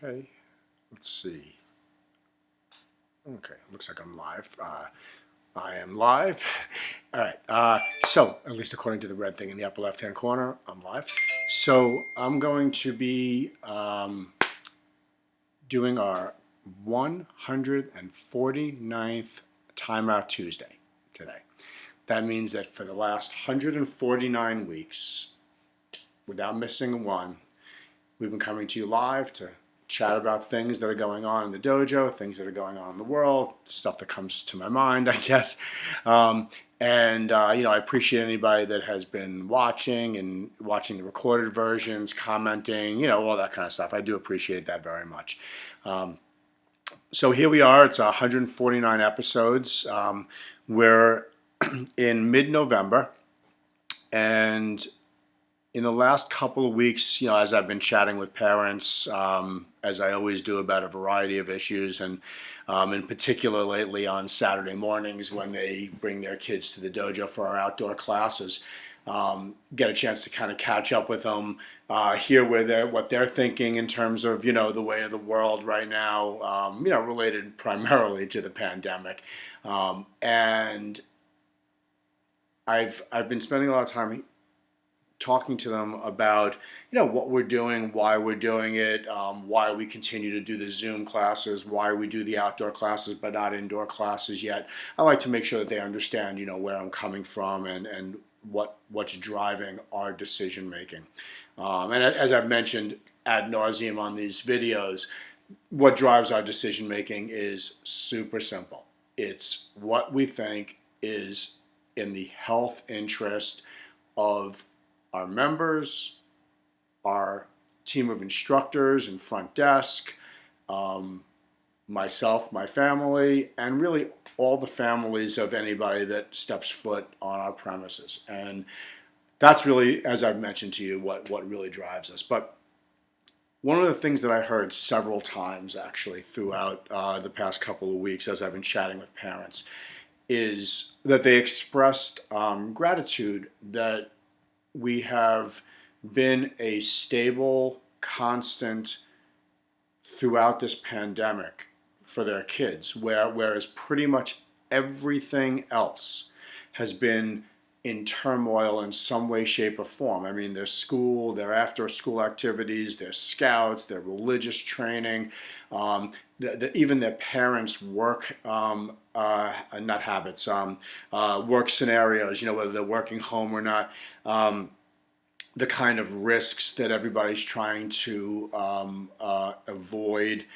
Okay, let's see. Okay, looks like I'm live. I am live. All right, so at least according to the red thing in the upper left-hand corner, I'm live. So I'm going to be doing our 149th Timeout Tuesday today. That means that for the last 149 weeks, without missing one, we've been coming to you live to chat about things that are going on in the dojo, things that are going on in the world, stuff that comes to my mind, I guess. I appreciate anybody that has been watching and watching the recorded versions, commenting, all that kind of stuff. I do appreciate that very much. So here we are. It's 149 episodes. We're in mid-November, and in the last couple of weeks, as I've been chatting with parents, as I always do about a variety of issues, and in particular lately on Saturday mornings when they bring their kids to the dojo for our outdoor classes, get a chance to kind of catch up with them, hear what they're thinking in terms of, the way of the world right now, related primarily to the pandemic. And I've been spending a lot of time talking to them about what we're doing, why we're doing it, why we continue to do the Zoom classes, why we do the outdoor classes but not indoor classes yet. I like to make sure that they understand where I'm coming from and what's driving our decision making. And as I've mentioned ad nauseum on these videos, what drives our decision making is super simple. It's what we think is in the health interest of our members, our team of instructors and front desk, myself, my family, and really all the families of anybody that steps foot on our premises. And that's really, as I've mentioned to you, what really drives us. But one of the things that I heard several times actually throughout the past couple of weeks as I've been chatting with parents is that they expressed gratitude that we have been a stable constant throughout this pandemic for their kids, whereas pretty much everything else has been in turmoil in some way, shape, or form. I mean, their school, their after-school activities, their scouts, their religious training, even their parents' work, not habits, work scenarios, whether they're working home or not, the kind of risks that everybody's trying to avoid.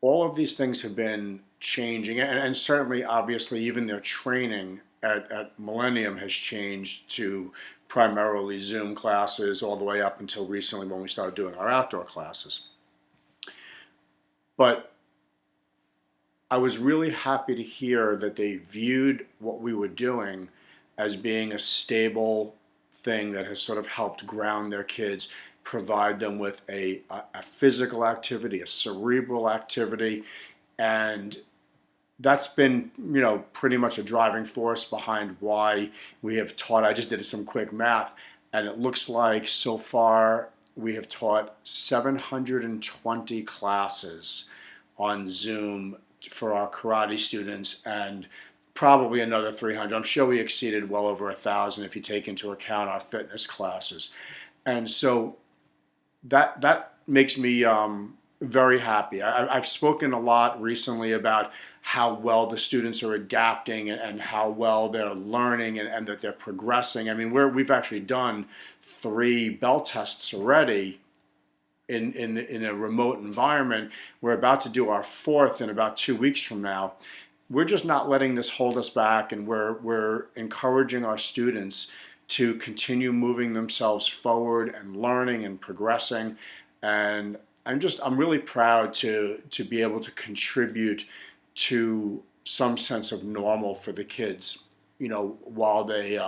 All of these things have been changing, and certainly, obviously, even their training at Millennium has changed to primarily Zoom classes all the way up until recently when we started doing our outdoor classes. But I was really happy to hear that they viewed what we were doing as being a stable thing that has sort of helped ground their kids, provide them with a physical activity, a cerebral activity, and that's been, pretty much a driving force behind why we have taught. I just did some quick math, and it looks like so far we have taught 720 classes on Zoom for our karate students, and probably another 300. I'm sure we exceeded well over 1,000 if you take into account our fitness classes. And so that makes me very happy. I've spoken a lot recently about how well the students are adapting and how well they're learning and that they're progressing. I mean, we've actually done 3 bell tests already in a remote environment. We're about to do our 4th in about 2 weeks from now. We're just not letting this hold us back, and we're encouraging our students to continue moving themselves forward and learning and progressing. And I'm really proud to be able to contribute to some sense of normal for the kids, while they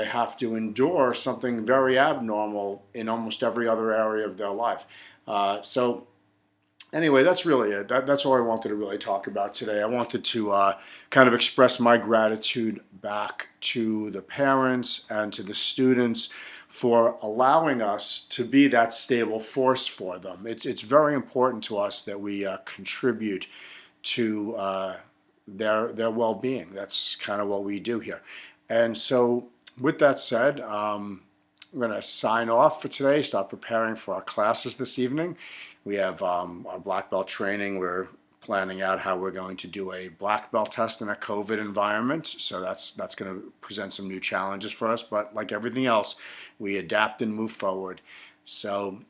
have to endure something very abnormal in almost every other area of their life. So anyway, that's really it. That's all I wanted to really talk about today. I wanted to kind of express my gratitude back to the parents and to the students for allowing us to be that stable force for them. It's very important to us that we contribute to their well-being. That's kind of what we do here. And so with that said, I'm going to sign off for today, start preparing for our classes this evening. We have our black belt training. We're planning out how we're going to do a black belt test in a COVID environment. So that's going to present some new challenges for us. But like everything else, we adapt and move forward. So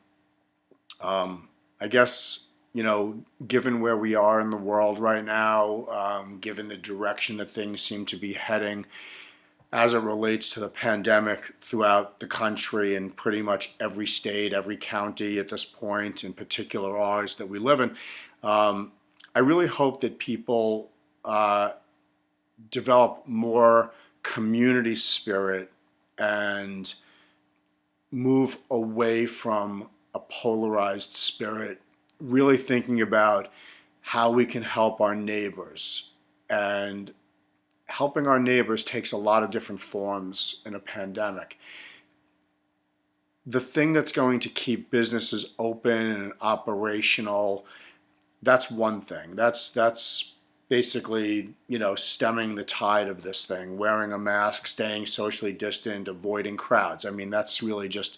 I guess, given where we are in the world right now, given the direction that things seem to be heading as it relates to the pandemic throughout the country and pretty much every state, every county at this point, in particular ours that we live in, I really hope that people develop more community spirit and move away from a polarized spirit, really thinking about how we can help our neighbors. And helping our neighbors takes a lot of different forms in a pandemic. The thing that's going to keep businesses open and operational, that's one thing. That's basically, stemming the tide of this thing, wearing a mask, staying socially distant, avoiding crowds. I mean, that's really just,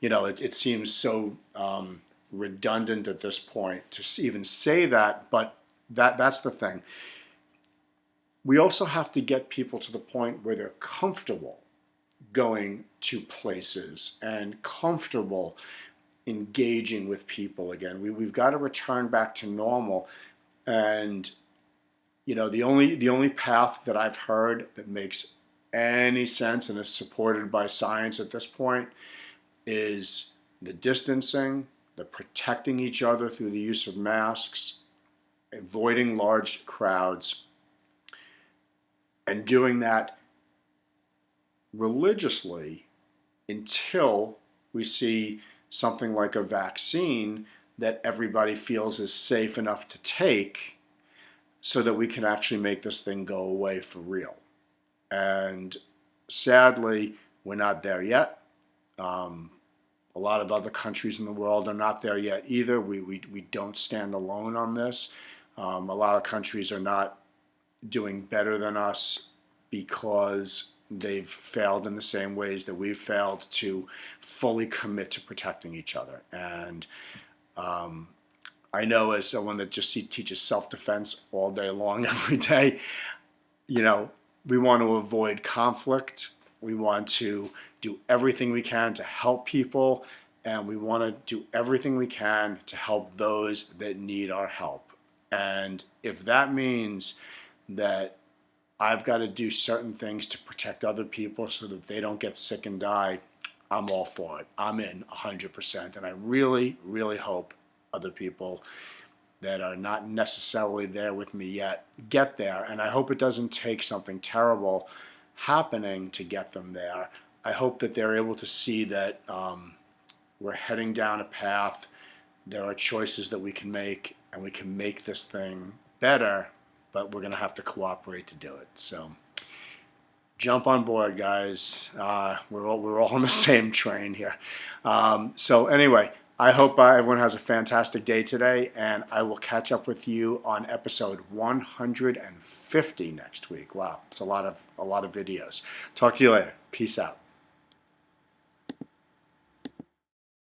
it seems so redundant at this point to even say that, but that's the thing. We also have to get people to the point where they're comfortable going to places and comfortable engaging with people again. We've got to return back to normal. And the only path that I've heard that makes any sense and is supported by science at this point is the distancing, the protecting each other through the use of masks, avoiding large crowds, and doing that religiously until we see something like a vaccine that everybody feels is safe enough to take so that we can actually make this thing go away for real. And sadly, we're not there yet. A lot of other countries in the world are not there yet either. We don't stand alone on this. A lot of countries are not doing better than us because they've failed in the same ways that we've failed to fully commit to protecting each other. And I know, as someone that just teaches self-defense all day long, every day, we want to avoid conflict. We want to do everything we can to help people, and we want to do everything we can to help those that need our help. And if that means that I've got to do certain things to protect other people so that they don't get sick and die, I'm all for it. I'm in 100%. And I really, really hope other people that are not necessarily there with me yet get there. And I hope it doesn't take something terrible happening to get them there. I hope that they're able to see that we're heading down a path. There are choices that we can make, and we can make this thing better, but we're going to have to cooperate to do it. So jump on board, guys. We're all on the same train here. So anyway, I hope everyone has a fantastic day today, and I will catch up with you on episode 150 next week. Wow, it's a lot of videos. Talk to you later. Peace out.